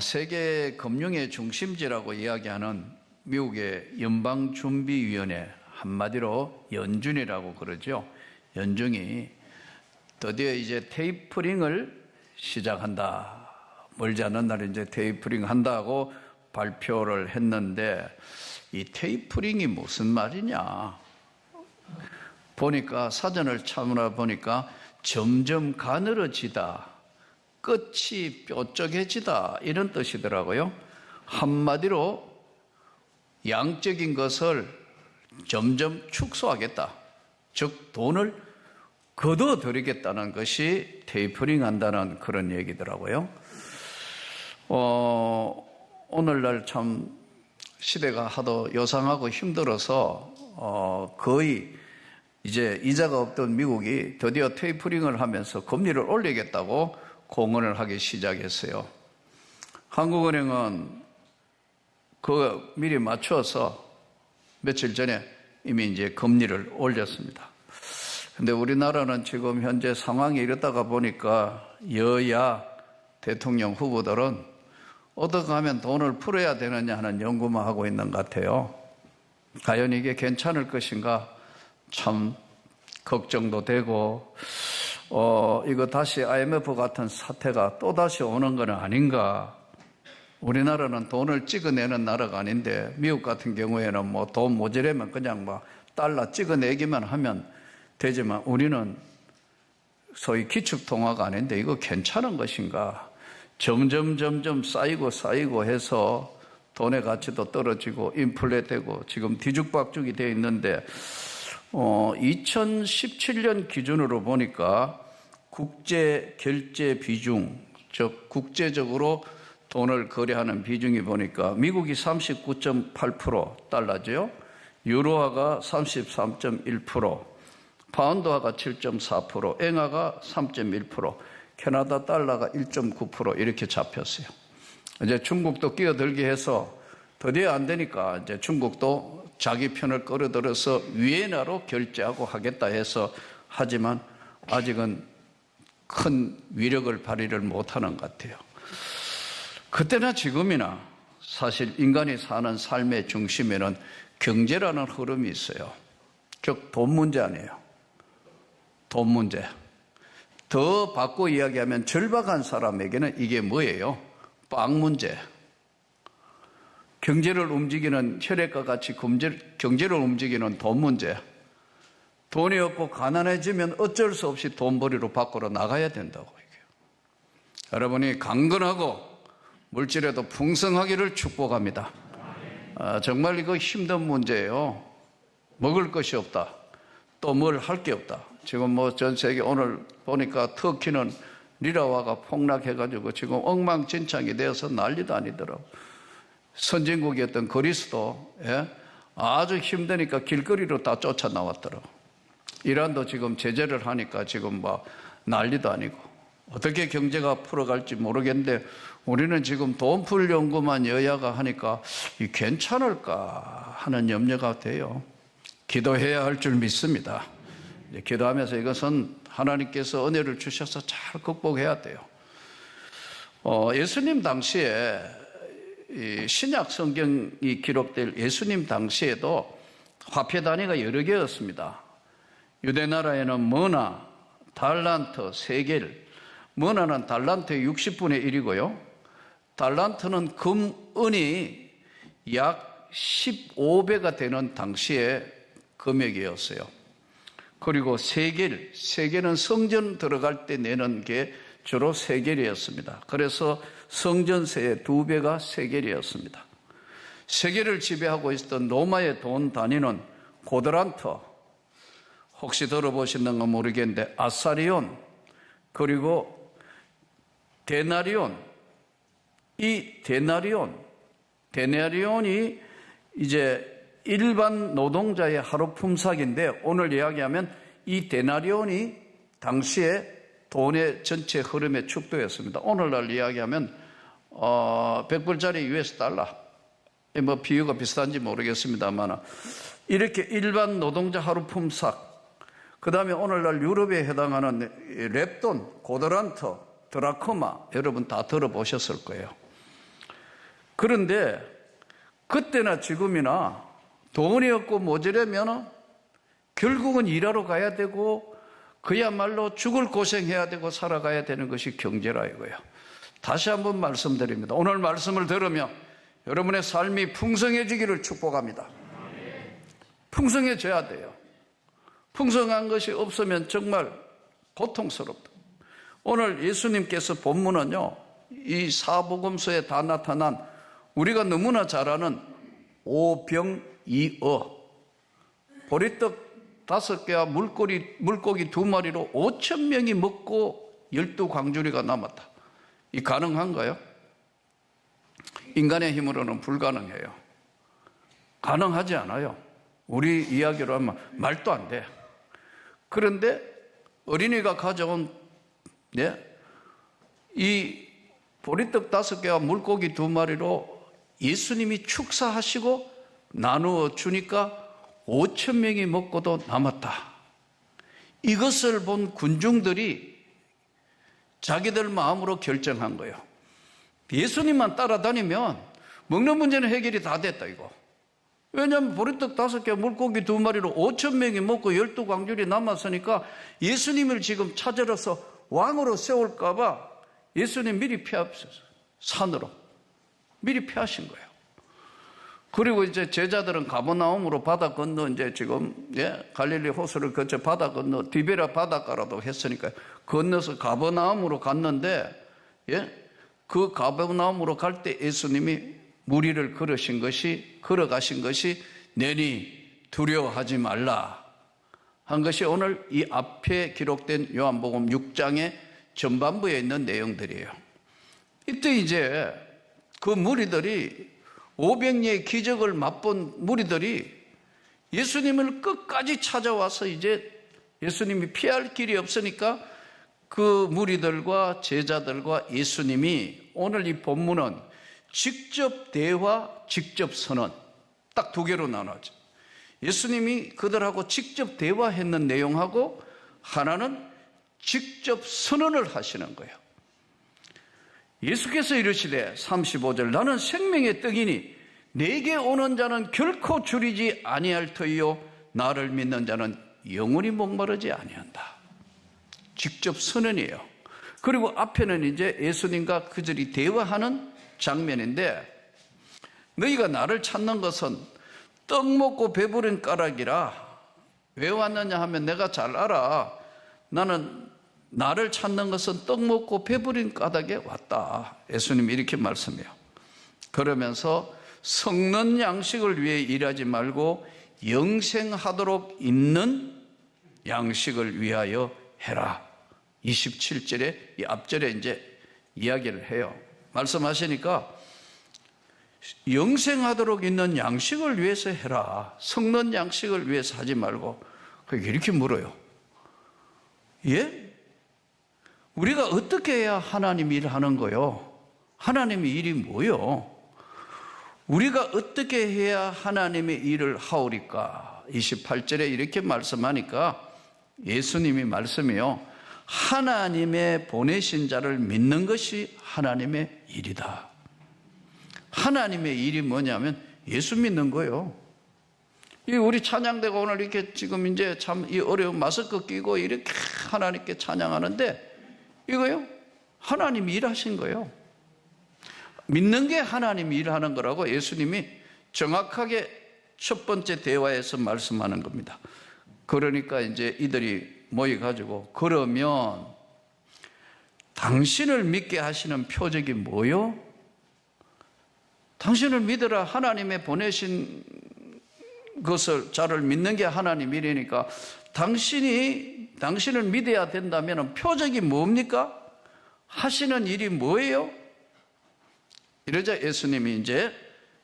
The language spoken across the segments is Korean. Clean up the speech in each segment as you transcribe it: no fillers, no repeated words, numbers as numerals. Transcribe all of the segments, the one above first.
세계 금융의 중심지라고 이야기하는 미국의 연방준비위원회, 한마디로 연준이라고 그러죠. 연준이 드디어 이제 테이퍼링을 시작한다. 멀지 않은 날에 이제 테이퍼링 한다고 발표를 했는데, 이 테이퍼링이 무슨 말이냐 보니까, 사전을 찾아보니까 점점 가늘어지다, 끝이 뾰족해지다, 이런 뜻이더라고요. 한마디로 양적인 것을 점점 축소하겠다, 즉 돈을 거둬들이겠다는 것이 테이퍼링 한다는 그런 얘기더라고요. 오늘날 참 시대가 하도 요상하고 힘들어서 거의 이제 이자가 없던 미국이 드디어 테이퍼링을 하면서 금리를 올리겠다고 공언을 하기 시작했어요. 한국은행은 그 미리 맞춰서 며칠 전에 이미 이제 금리를 올렸습니다. 근데 우리나라는 지금 현재 상황이 이렇다가 보니까 여야 대통령 후보들은 어떻게 하면 돈을 풀어야 되느냐 하는 연구만 하고 있는 것 같아요. 과연 이게 괜찮을 것인가 참 걱정도 되고, 이거 다시 IMF 같은 사태가 또다시 오는 건 아닌가. 우리나라는 돈을 찍어내는 나라가 아닌데, 미국 같은 경우에는 뭐 돈 모자라면 그냥 뭐 달러 찍어내기만 하면 되지만, 우리는 소위 기축통화가 아닌데 이거 괜찮은 것인가. 점점 쌓이고 해서 돈의 가치도 떨어지고 인플레 되고 지금 뒤죽박죽이 되어 있는데, 2017년 기준으로 보니까 국제 결제 비중, 즉 국제적으로 돈을 거래하는 비중이 보니까 미국이 39.8% 달러죠. 유로화가 33.1%, 파운드화가 7.4%, 엔화가 3.1%, 캐나다 달러가 1.9% 이렇게 잡혔어요. 이제 중국도 끼어들게 해서 드디어 안 되니까 이제 중국도 자기 편을 끌어들여서 위엔화로 결제하고 하겠다 해서 하지만 아직은 큰 위력을 발휘를 못하는 것 같아요. 그때나 지금이나 사실 인간이 사는 삶의 중심에는 경제라는 흐름이 있어요. 즉 돈 문제 아니에요. 돈 문제. 더 바꿔 이야기하면 절박한 사람에게는 이게 뭐예요? 빵 문제. 경제를 움직이는, 혈액과 같이 경제를 움직이는 돈 문제. 돈이 없고 가난해지면 어쩔 수 없이 돈벌이로 밖으로 나가야 된다고 얘기해요. 여러분이 강건하고 물질에도 풍성하기를 축복합니다. 정말 이거 힘든 문제예요. 먹을 것이 없다. 또 뭘 할 게 없다. 지금 뭐 전 세계 오늘 보니까 터키는 리라화가 폭락해가지고 지금 엉망진창이 되어서 난리도 아니더라고. 선진국이었던 그리스도 아주 힘드니까 길거리로 다 쫓아 나왔더라고. 이란도 지금 제재를 하니까 지금 뭐 난리도 아니고 어떻게 경제가 풀어갈지 모르겠는데, 우리는 지금 돈 풀 연구만 여야가 하니까 이 괜찮을까 하는 염려가 돼요. 기도해야 할 줄 믿습니다. 기도하면서 이것은 하나님께서 은혜를 주셔서 잘 극복해야 돼요. 예수님 당시에 신약 성경이 기록될 예수님 당시에도 화폐 단위가 여러 개였습니다. 유대 나라에는 머나, 달란트, 세겔. 머나는 달란트의 60분의 1이고요. 달란트는 금, 은이 약 15배가 되는 당시의 금액이었어요. 그리고 세겔은 성전 들어갈 때 내는 게 주로 세겔이었습니다. 그래서 성전세의 2배가 세겔이었습니다. 세계를 지배하고 있었던 로마의 돈 단위는 고드란트, 혹시 들어보셨는가 모르겠는데 아사리온, 그리고 데나리온. 이 데나리온이 이제 일반 노동자의 하루 품삯인데, 오늘 이야기하면 이 데나리온이 당시에 돈의 전체 흐름의 축도였습니다. 오늘날 이야기하면 100불짜리 US 달러, 뭐 비유가 비슷한지 모르겠습니다만 이렇게 일반 노동자 하루 품삯, 그 다음에 오늘날 유럽에 해당하는 랩돈, 고드란트, 드라크마, 여러분 다 들어보셨을 거예요. 그런데 그때나 지금이나 돈이 없고 모자라면 결국은 일하러 가야 되고 그야말로 죽을 고생해야 되고 살아가야 되는 것이 경제라 이거예요. 다시 한번 말씀드립니다. 오늘 말씀을 들으며 여러분의 삶이 풍성해지기를 축복합니다. 풍성해져야 돼요. 풍성한 것이 없으면 정말 고통스럽다. 오늘 예수님께서 본문은요, 이 사복음서에 다 나타난 우리가 너무나 잘 아는 오병이어, 보리떡 5개와 물고기 2마리로 5,000명이 먹고 12광주리가 남았다. 이 가능한가요? 인간의 힘으로는 불가능해요. 가능하지 않아요. 우리 이야기로 하면 말도 안 돼. 그런데 어린이가 가져온 이 보리떡 5개와 물고기 2마리로 예수님이 축사하시고 나누어 주니까 5,000명이 먹고도 남았다. 이것을 본 군중들이 자기들 마음으로 결정한 거예요. 예수님만 따라다니면 먹는 문제는 해결이 다 됐다 이거. 왜냐하면 보리떡 5개 물고기 2마리로 5,000명이 먹고 12광줄이 남았으니까 예수님을 지금 찾으러서 왕으로 세울까 봐 예수님 미리 피하셨어요. 산으로 미리 피하신 거예요. 그리고 이제 제자들은 가버나움으로 바다 건너 이제 지금 갈릴리 호수를 거쳐 바다 건너 디베라 바닷가라도 했으니까 건너서 가버나움으로 갔는데 그 가버나움으로 갈 때 예수님이 무리를 걸어가신 것이 내니 두려워하지 말라 한 것이 오늘 이 앞에 기록된 요한복음 6장의 전반부에 있는 내용들이에요. 이때 이제 그 무리들이 500리의 기적을 맛본 무리들이 예수님을 끝까지 찾아와서 이제 예수님이 피할 길이 없으니까 그 무리들과 제자들과 예수님이 오늘 이 본문은 직접 대화, 직접 선언 딱 2개로 나눠져. 예수님이 그들하고 직접 대화했는 내용하고 하나는 직접 선언을 하시는 거예요. 예수께서 이르시되 35절 나는 생명의 떡이니 내게 오는 자는 결코 줄이지 아니할 터이요 나를 믿는 자는 영원히 목마르지 아니한다. 직접 선언이에요. 그리고 앞에는 이제 예수님과 그들이 대화하는 장면인데 너희가 나를 찾는 것은 떡 먹고 배부른 까닭이라. 왜 왔느냐 하면 내가 잘 알아. 나는 나를 찾는 것은 떡 먹고 배부린 까닭에 왔다. 예수님이 이렇게 말씀해요. 그러면서 썩는 양식을 위해 일하지 말고 영생하도록 있는 양식을 위하여 해라. 27절에 이 앞절에 이제 이야기를 해요. 말씀하시니까 영생하도록 있는 양식을 위해서 해라. 썩는 양식을 위해서 하지 말고. 이렇게 물어요. 예? 우리가 어떻게 해야 하나님 일을 하는 거요? 하나님의 일이 뭐요? 우리가 어떻게 해야 하나님의 일을 하오리까? 28절에 이렇게 말씀하니까 예수님이 말씀해요. 하나님의 보내신 자를 믿는 것이 하나님의 일이다. 하나님의 일이 뭐냐면 예수 믿는 거예요. 우리 찬양대가 오늘 이렇게 지금 이제 참 이 어려운 마스크 끼고 이렇게 하나님께 찬양하는데 이거요? 하나님이 일하신 거예요. 믿는 게 하나님이 일하는 거라고 예수님이 정확하게 첫 번째 대화에서 말씀하는 겁니다. 그러니까 이제 이들이 모여가지고 그러면 당신을 믿게 하시는 표적이 뭐요? 당신을 믿으라. 하나님의 보내신 것을 자를 믿는 게 하나님 일이니까 당신을 믿어야 된다면 표적이 뭡니까? 하시는 일이 뭐예요? 이러자 예수님이 이제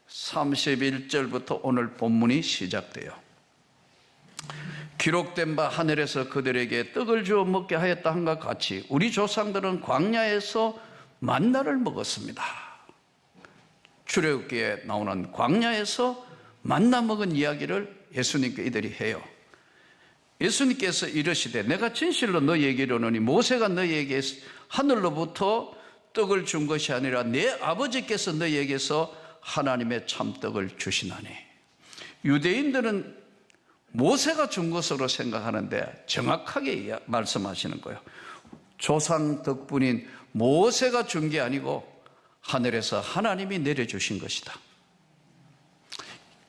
31절부터 오늘 본문이 시작돼요. 기록된 바 하늘에서 그들에게 떡을 주어 먹게 하였다 한과 같이 우리 조상들은 광야에서 만나를 먹었습니다. 출애굽기에 나오는 광야에서 만나 먹은 이야기를 예수님께 이들이 해요. 예수님께서 이르시되 내가 진실로 너희에게 이르노니 모세가 너희에게 하늘로부터 떡을 준 것이 아니라 내 아버지께서 너희에게서 하나님의 참떡을 주시나니. 유대인들은 모세가 준 것으로 생각하는데 정확하게 말씀하시는 거예요. 조상 덕분인 모세가 준 게 아니고 하늘에서 하나님이 내려주신 것이다.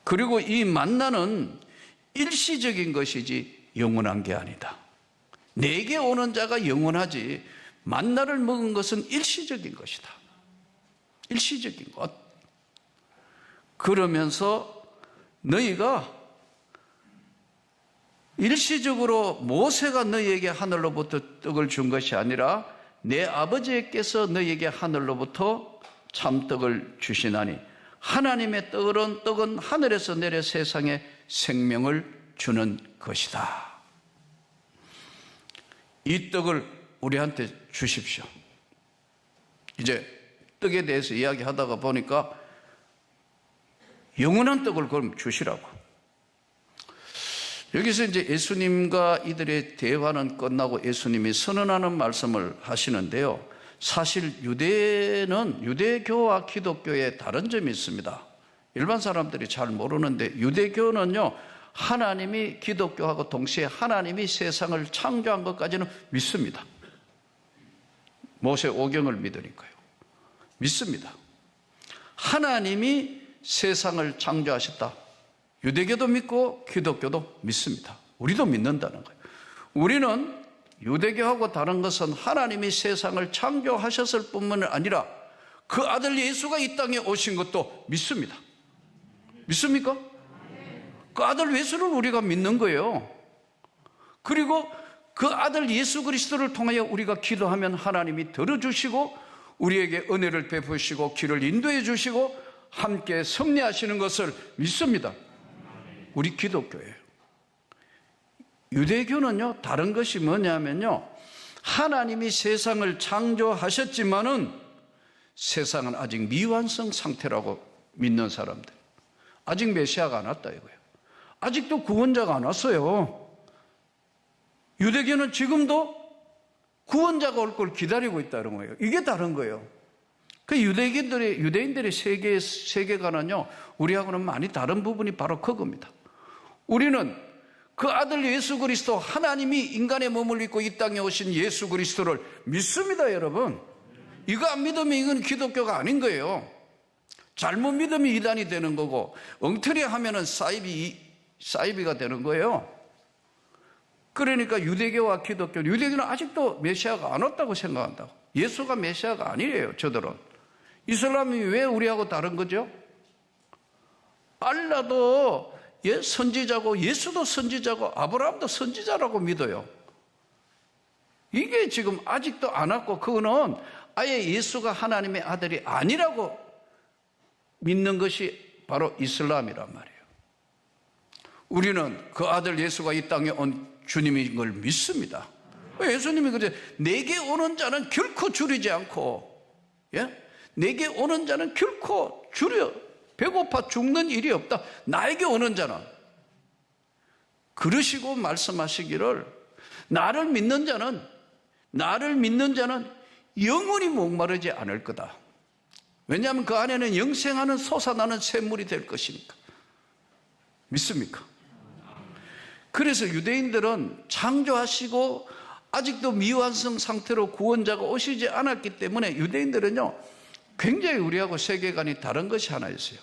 그리고 이 만나는 일시적인 것이지 영원한 게 아니다. 내게 오는 자가 영원하지 만나를 먹은 것은 일시적인 것이다. 일시적인 것. 그러면서 너희가 일시적으로 모세가 너희에게 하늘로부터 떡을 준 것이 아니라 내 아버지께서 너희에게 하늘로부터 참떡을 주시나니 하나님의 떡은 하늘에서 내려 세상에 생명을 주는 것이다. 이 떡을 우리한테 주십시오. 이제 떡에 대해서 이야기하다가 보니까 영원한 떡을 그럼 주시라고. 여기서 이제 예수님과 이들의 대화는 끝나고 예수님이 선언하는 말씀을 하시는데요. 사실 유대교와 기독교에 다른 점이 있습니다. 일반 사람들이 잘 모르는데 유대교는요, 하나님이 기독교하고 동시에 하나님이 세상을 창조한 것까지는 믿습니다. 모세 오경을 믿으니까요. 믿습니다. 하나님이 세상을 창조하셨다. 유대교도 믿고 기독교도 믿습니다. 우리도 믿는다는 거예요. 우리는 유대교하고 다른 것은 하나님이 세상을 창조하셨을 뿐만 아니라 그 아들 예수가 이 땅에 오신 것도 믿습니다. 믿습니까? 그 아들 예수를 우리가 믿는 거예요. 그리고 그 아들 예수 그리스도를 통하여 우리가 기도하면 하나님이 들어주시고 우리에게 은혜를 베푸시고 길을 인도해 주시고 함께 승리하시는 것을 믿습니다. 우리 기독교예요. 유대교는요, 다른 것이 뭐냐면요, 하나님이 세상을 창조하셨지만은 세상은 아직 미완성 상태라고 믿는 사람들. 아직 메시아가 안 왔다 이거예요. 아직도 구원자가 안 왔어요. 유대교는 지금도 구원자가 올 걸 기다리고 있다는 거예요. 이게 다른 거예요. 그 유대인들의 세계관은요, 우리하고는 많이 다른 부분이 바로 그겁니다. 우리는 그 아들 예수 그리스도, 하나님이 인간의 몸을 입고 이 땅에 오신 예수 그리스도를 믿습니다, 여러분. 이거 안 믿으면 이건 기독교가 아닌 거예요. 잘못 믿으면 이단이 되는 거고, 엉터리 하면은 사이비가 되는 거예요. 그러니까 유대교와 기독교, 유대교는 아직도 메시아가 안 왔다고 생각한다고. 예수가 메시아가 아니래요, 저들은. 이슬람이 왜 우리하고 다른 거죠? 알라도 선지자고 예수도 선지자고 아브라함도 선지자라고 믿어요. 이게 지금 아직도 안 왔고, 그거는 아예 예수가 하나님의 아들이 아니라고 믿는 것이 바로 이슬람이란 말이에요. 우리는 그 아들 예수가 이 땅에 온 주님인 걸 믿습니다. 예수님이 그래, 내게 오는 자는 결코 줄이지 않고, 내게 오는 자는 결코 배고파 죽는 일이 없다. 나에게 오는 자는. 그러시고 말씀하시기를, 나를 믿는 자는 영원히 목마르지 않을 거다. 왜냐하면 그 안에는 영생하는 솟아나는 샘물이 될 것이니까. 믿습니까? 그래서 유대인들은 창조하시고 아직도 미완성 상태로 구원자가 오시지 않았기 때문에 유대인들은요, 굉장히 우리하고 세계관이 다른 것이 하나 있어요.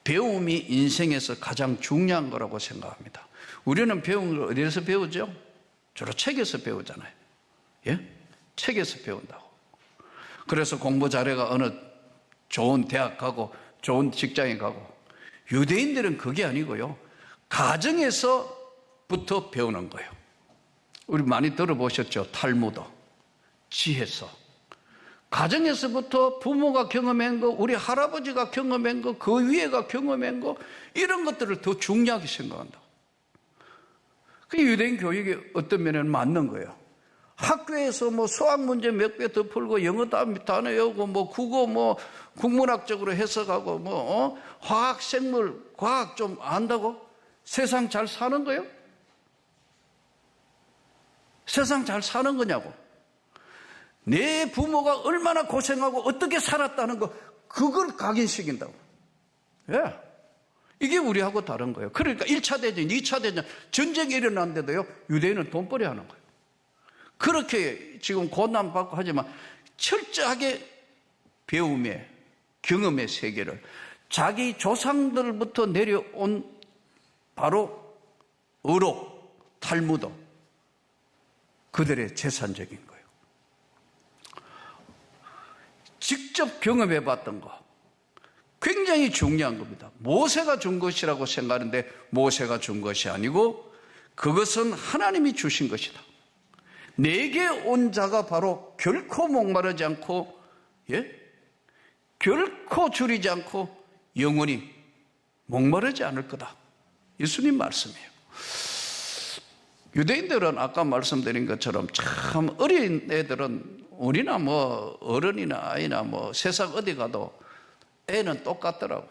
배움이 인생에서 가장 중요한 거라고 생각합니다. 우리는 배운 걸 어디에서 배우죠? 주로 책에서 배우잖아요. 책에서 배운다고. 그래서 공부 잘해가 어느 좋은 대학 가고 좋은 직장에 가고, 유대인들은 그게 아니고요, 가정에서부터 배우는 거예요. 우리 많이 들어보셨죠? 탈무드, 지혜서. 가정에서부터 부모가 경험한 거, 우리 할아버지가 경험한 거, 그 위에가 경험한 거, 이런 것들을 더 중요하게 생각한다. 그 유대인 교육이 어떤 면에는 맞는 거예요. 학교에서 수학 문제 몇 개 더 풀고 영어 단어 외우고 국어 국문학적으로 해석하고 화학, 생물, 과학 좀 안다고 세상 잘 사는 거예요? 세상 잘 사는 거냐고. 내 부모가 얼마나 고생하고 어떻게 살았다는 거, 그걸 각인시킨다고. 예. 이게 우리하고 다른 거예요. 그러니까 1차 대전, 2차 대전, 전쟁이 일어났는데도요, 유대인은 돈벌이 하는 거예요. 그렇게 지금 고난받고 하지만 철저하게 배움의, 경험의 세계를 자기 조상들부터 내려온 바로 어록, 탈무드, 그들의 재산적인 거예요. 직접 경험해 봤던 거, 굉장히 중요한 겁니다. 모세가 준 것이라고 생각하는데 모세가 준 것이 아니고 그것은 하나님이 주신 것이다. 내게 온 자가 바로 결코 목마르지 않고, 결코 줄이지 않고 영원히 목마르지 않을 거다. 예수님 말씀이에요. 유대인들은 아까 말씀드린 것처럼 참 어린 애들은 우리나 뭐 어른이나 아이나 뭐 세상 어디 가도 애는 똑같더라고.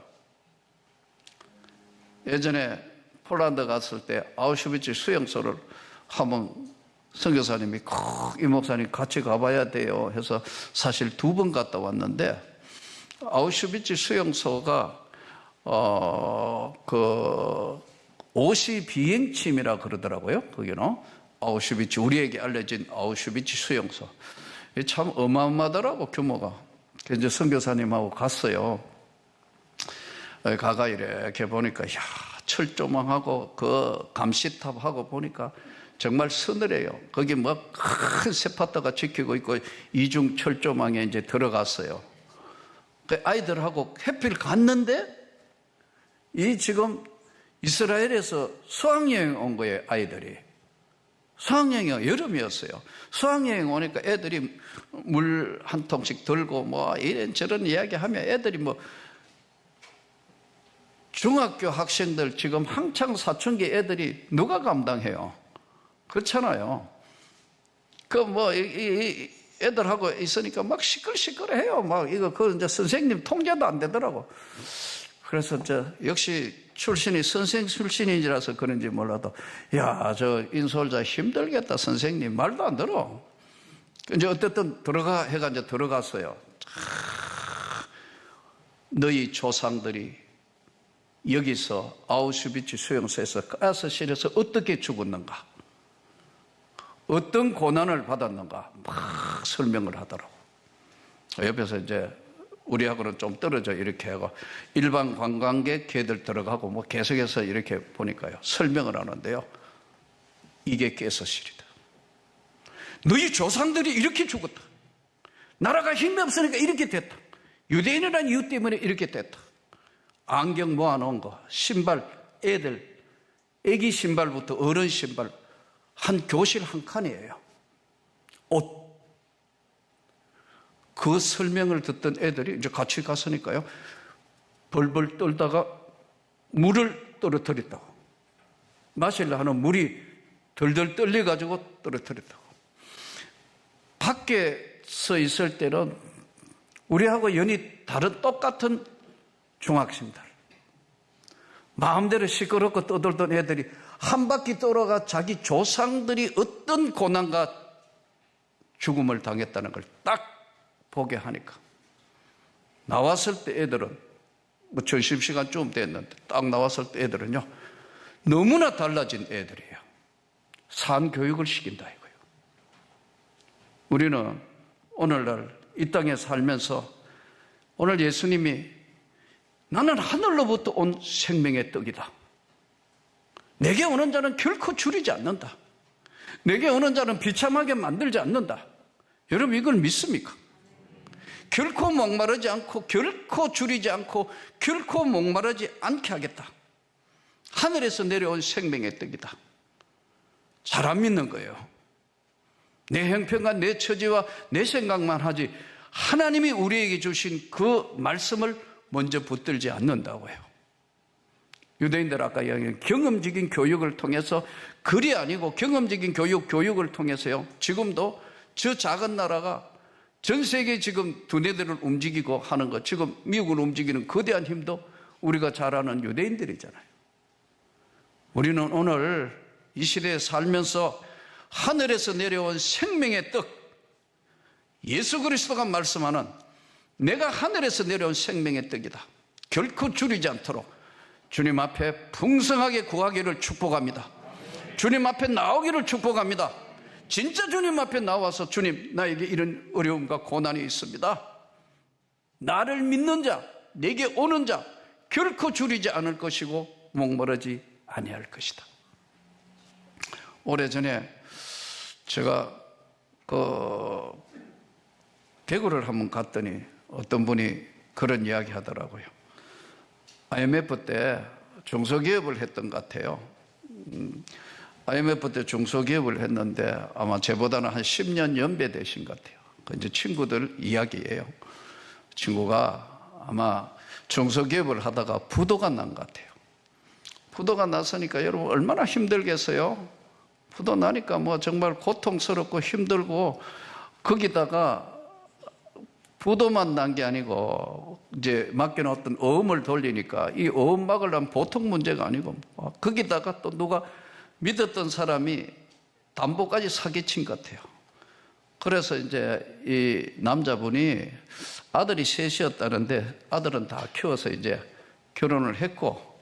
예전에 폴란드 갔을 때 아우슈비츠 수용소를 한번 선교사님이 이 목사님 같이 가봐야 돼요 해서 사실 2번 갔다 왔는데, 아우슈비츠 수용소가 오시 비행침이라 그러더라고요. 거기는 아우슈비츠, 우리에게 알려진 아우슈비츠 수용소. 참 어마어마하더라고, 규모가. 그래서 이제 선교사님하고 갔어요. 가가 이렇게 보니까, 야, 철조망하고 그 감시탑하고 보니까 정말 서늘해요. 거기 뭐 큰 세파터가 지키고 있고 이중 철조망에 이제 들어갔어요. 그 아이들하고 해필 갔는데, 이 지금 이스라엘에서 수학여행 온 거예요, 아이들이. 수학여행이 여름이었어요. 수학여행 오니까 애들이 물 한 통씩 들고 뭐 이런저런 이야기 하면 애들이 뭐 중학교 학생들 지금 한창 사춘기 애들이 누가 감당해요? 그렇잖아요. 그 뭐 애들하고 있으니까 막 시끌시끌해요. 막 이거 그 이제 선생님 통제도 안 되더라고. 그래서 역시 출신이 선생 출신이라서 그런지 몰라도, 야, 저 인솔자 힘들겠다 선생님, 말도 안 들어. 이제 어쨌든 들어가 해가 이제 들어갔어요. 너희 조상들이 여기서 아우슈비츠 수용소에서 가스실에서 어떻게 죽었는가, 어떤 고난을 받았는가 막 설명을 하더라고. 옆에서 이제 우리하고는 좀 떨어져 이렇게 하고 일반 관광객 걔들 들어가고 뭐 계속해서 이렇게 보니까요, 설명을 하는데요, 이게 가스실이다. 너희 조상들이 이렇게 죽었다. 나라가 힘이 없으니까 이렇게 됐다. 유대인이라는 이유 때문에 이렇게 됐다. 안경 모아놓은 거, 신발, 애기 신발부터 어른 신발, 한 교실 한 칸이에요. 옷. 그 설명을 듣던 애들이 이제 같이 갔으니까요, 벌벌 떨다가 물을 떨어뜨렸다고. 마시려 하는 물이 덜덜 떨려가지고 떨어뜨렸다고. 밖에 서 있을 때는 우리하고 연이 다른 똑같은 중학생들, 마음대로 시끄럽고 떠들던 애들이 한 바퀴 돌아가 자기 조상들이 어떤 고난과 죽음을 당했다는 걸 딱 보게 하니까, 나왔을 때 애들은 뭐 점심시간 좀 됐는데 딱 나왔을 때 애들은요, 너무나 달라진 애들이에요. 산 교육을 시킨다 이거예요. 우리는 오늘날 이 땅에 살면서 오늘 예수님이 나는 하늘로부터 온 생명의 떡이다, 내게 오는 자는 결코 줄이지 않는다, 내게 오는 자는 비참하게 만들지 않는다. 여러분 이걸 믿습니까? 결코 목마르지 않고 결코 줄이지 않고 결코 목마르지 않게 하겠다. 하늘에서 내려온 생명의 떡이다. 잘 안 믿는 거예요. 내 형편과 내 처지와 내 생각만 하지 하나님이 우리에게 주신 그 말씀을 먼저 붙들지 않는다고요. 유대인들 아까 이야기한 경험적인 교육을 통해서, 글이 아니고 경험적인 교육을 통해서요, 지금도 저 작은 나라가 전 세계 지금 두뇌들을 움직이고 하는 것, 지금 미국을 움직이는 거대한 힘도 우리가 잘 아는 유대인들이잖아요. 우리는 오늘 이 시대에 살면서 하늘에서 내려온 생명의 떡, 예수 그리스도가 말씀하는 내가 하늘에서 내려온 생명의 떡이다. 결코 줄이지 않도록 주님 앞에 풍성하게 구하기를 축복합니다. 주님 앞에 나오기를 축복합니다. 진짜 주님 앞에 나와서 주님, 나에게 이런 어려움과 고난이 있습니다. 나를 믿는 자, 내게 오는 자 결코 줄이지 않을 것이고 목마르지 아니할 것이다. 오래전에 제가 대구를 한번 갔더니 어떤 분이 그런 이야기 하더라고요. IMF 때 중소기업을 했던 것 같아요. IMF 때 중소기업을 했는데 아마 저보다는 한 10년 연배 되신 것 같아요. 그 이제 친구들 이야기예요. 친구가 아마 중소기업을 하다가 부도가 난 것 같아요. 부도가 났으니까 여러분 얼마나 힘들겠어요? 부도 나니까 뭐 정말 고통스럽고 힘들고, 거기다가 부도만 난 게 아니고 이제 맡겨놓았던 어음을 돌리니까 이 어음 막으려면 보통 문제가 아니고, 거기다가 또 누가 믿었던 사람이 담보까지 사기친 것 같아요. 그래서 이제 이 남자분이 아들이 셋이었다는데 아들은 다 키워서 이제 결혼을 했고,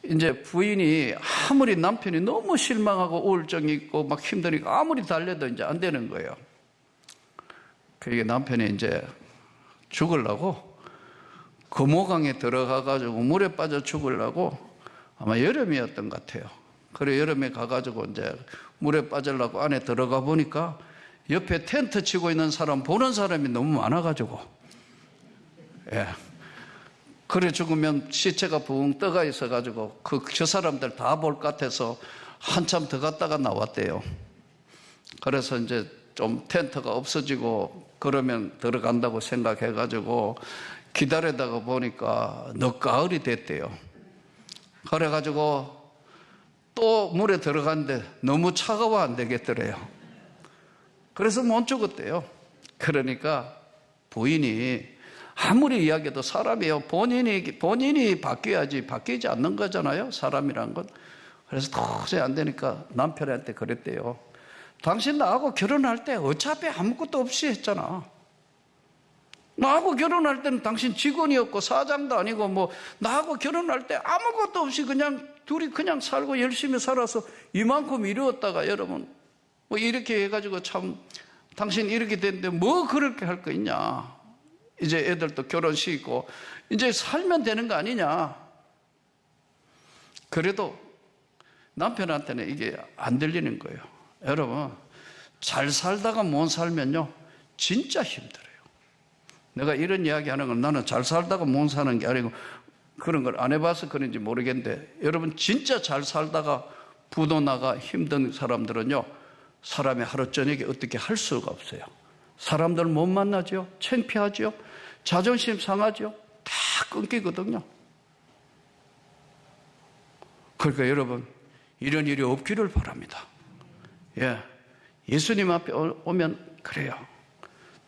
이제 부인이 아무리 남편이 너무 실망하고 우울증이 있고 막 힘드니까 아무리 달래도 이제 안 되는 거예요. 그게 남편이 이제 죽으려고 금호강에 들어가가지고 물에 빠져 죽으려고, 아마 여름이었던 것 같아요. 그래 여름에 가가지고 이제 물에 빠지려고 안에 들어가 보니까 옆에 텐트 치고 있는 사람 보는 사람이 너무 많아가지고, 예. 그래 죽으면 시체가 붕 떠가 있어가지고 저 사람들 다 볼 것 같아서 한참 더 갔다가 나왔대요. 그래서 이제 좀 텐트가 없어지고 그러면 들어간다고 생각해가지고 기다리다가 보니까 늦가을이 됐대요. 그래가지고 또 물에 들어갔는데 너무 차가워 안 되겠더래요. 그래서 못 죽었대요. 그러니까 부인이 아무리 이야기해도 사람이요, 본인이 바뀌어야지 바뀌지 않는 거잖아요, 사람이란 건. 그래서 도저히 안 되니까 남편한테 그랬대요. 당신 나하고 결혼할 때 어차피 아무것도 없이 했잖아. 나하고 결혼할 때는 당신 직원이었고 사장도 아니고 뭐 나하고 결혼할 때 아무것도 없이 그냥 둘이 그냥 살고 열심히 살아서 이만큼 이루었다가 여러분 뭐 이렇게 해가지고 참 당신 이렇게 됐는데 뭐 그렇게 할 거 있냐. 이제 애들도 결혼식 있고 이제 살면 되는 거 아니냐. 그래도 남편한테는 이게 안 들리는 거예요. 여러분 잘 살다가 못 살면요 진짜 힘들어요. 내가 이런 이야기 하는 건 나는 잘 살다가 못 사는 게 아니고 그런 걸 안 해봐서 그런지 모르겠는데, 여러분 진짜 잘 살다가 부도 나가 힘든 사람들은요 사람이 하루 저녁에 어떻게 할 수가 없어요. 사람들 못 만나죠. 창피하죠. 자존심 상하죠. 다 끊기거든요. 그러니까 여러분 이런 일이 없기를 바랍니다. 예, 예수님 앞에 오면 그래요.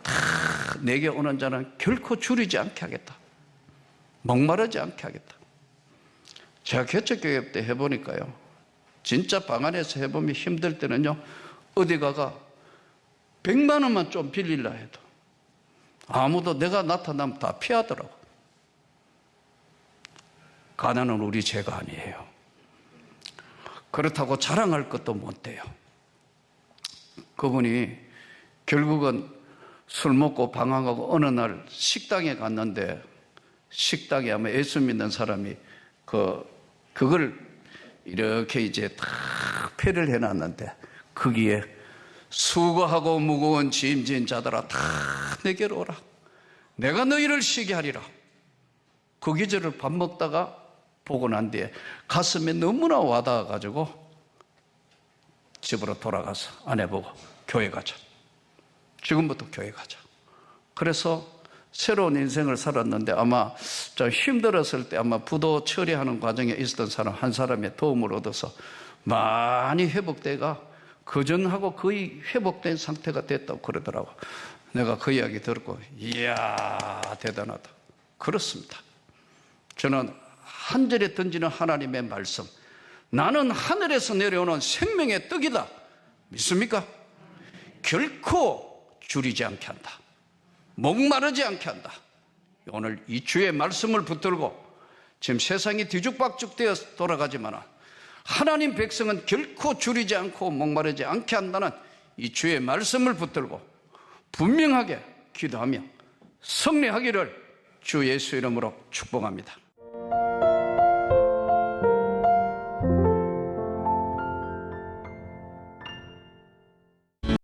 다 내게 오는 자는 결코 줄이지 않게 하겠다. 목마르지 않게 하겠다. 제가 개척교회 때 해보니까요, 진짜 방 안에서 해보면 힘들 때는요 어디 가가 100만 원만 좀 빌릴라 해도 아무도 내가 나타나면 다 피하더라고. 가난은 우리 죄가 아니에요. 그렇다고 자랑할 것도 못 돼요. 그분이 결국은 술 먹고 방황하고 어느 날 식당에 갔는데, 식당에 아마 예수 믿는 사람이 그걸 이렇게 이제 다 패를 해놨는데 거기에 수고하고 무거운 짐진 자들아 다 내게로 오라. 내가 너희를 쉬게 하리라. 그 기절을 밥 먹다가 보고 난 뒤에 가슴에 너무나 와닿아가지고 집으로 돌아가서 아내 보고 교회 가자. 지금부터 교회 가자. 그래서 새로운 인생을 살았는데, 아마 좀 힘들었을 때 아마 부도 처리하는 과정에 있었던 사람 한 사람의 도움을 얻어서 많이 회복돼가 그전하고 거의 회복된 상태가 됐다고 그러더라고. 내가 그 이야기 듣고 이야 대단하다. 그렇습니다. 저는 한 절에 던지는 하나님의 말씀, 나는 하늘에서 내려오는 생명의 떡이다. 믿습니까? 결코 줄이지 않게 한다. 목마르지 않게 한다. 오늘 이 주의 말씀을 붙들고 지금 세상이 뒤죽박죽 되어 돌아가지만 하나님 백성은 결코 줄이지 않고 목마르지 않게 한다는 이 주의 말씀을 붙들고 분명하게 기도하며 승리하기를 주 예수 이름으로 축복합니다.